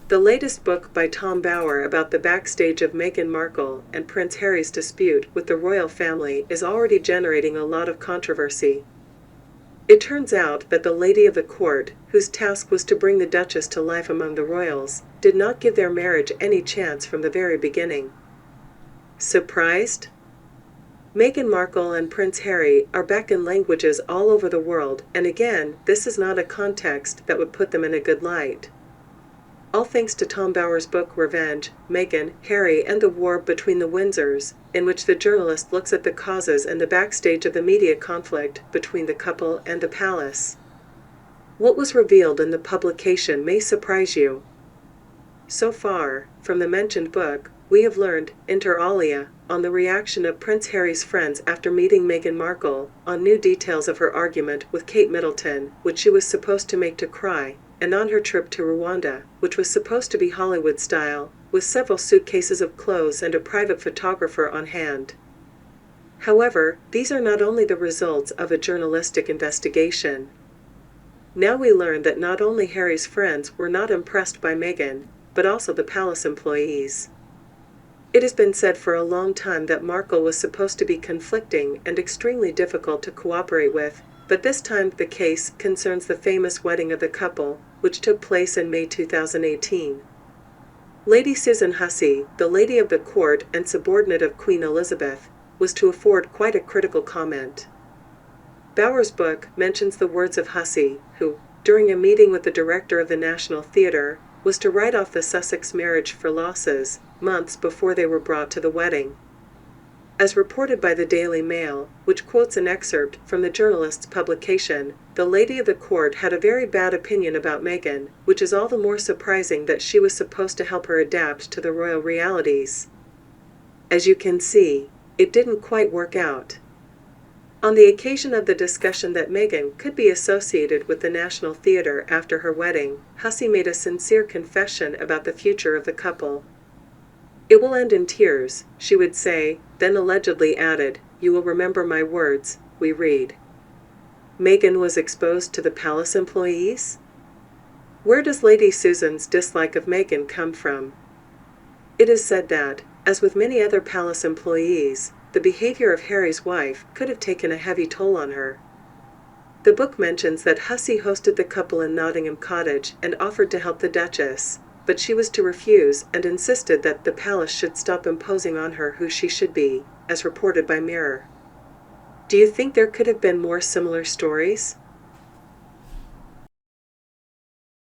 The latest book by Tom Bower about the backstage of Meghan Markle and Prince Harry's dispute with the royal family is already generating a lot of controversy. It turns out that the lady of the court, whose task was to bring the Duchess to life among the royals, did not give their marriage any chance from the very beginning. Surprised? Meghan Markle and Prince Harry are back in languages all over the world, and again, this is not a context that would put them in a good light. All thanks to Tom Bower's book Revenge, Meghan, Harry and the War Between the Windsors, in which the journalist looks at the causes and the backstage of the media conflict between the couple and the palace. What was revealed in the publication may surprise you. So far, from the mentioned book, we have learned, inter alia, on the reaction of Prince Harry's friends after meeting Meghan Markle, on new details of her argument with Kate Middleton, which she was supposed to make to cry, and on her trip to Rwanda, which was supposed to be Hollywood style, with several suitcases of clothes and a private photographer on hand. However, these are not only the results of a journalistic investigation. Now we learn that not only Harry's friends were not impressed by Meghan, but also the palace employees. It has been said for a long time that Markle was supposed to be conflicting and extremely difficult to cooperate with, but this time the case concerns the famous wedding of the couple, which took place in May 2018. Lady Susan Hussey, the lady of the court and subordinate of Queen Elizabeth, was to afford quite a critical comment. Bower's book mentions the words of Hussey, who, during a meeting with the director of the National Theatre, was to write off the Sussex marriage for losses, months before they were brought to the wedding. As reported by the Daily Mail, which quotes an excerpt from the journalist's publication, the lady of the court had a very bad opinion about Meghan, which is all the more surprising that she was supposed to help her adapt to the royal realities. As you can see, it didn't quite work out. On the occasion of the discussion that Meghan could be associated with the National Theatre after her wedding, Hussey made a sincere confession about the future of the couple. "It will end in tears," she would say, then allegedly added, "You will remember my words," we read. Meghan was exposed to the palace employees? Where does Lady Susan's dislike of Meghan come from? It is said that, as with many other palace employees, the behavior of Harry's wife could have taken a heavy toll on her. The book mentions that Hussey hosted the couple in Nottingham Cottage and offered to help the Duchess, but she was to refuse and insisted that the palace should stop imposing on her who she should be, as reported by Mirror. Do you think there could have been more similar stories?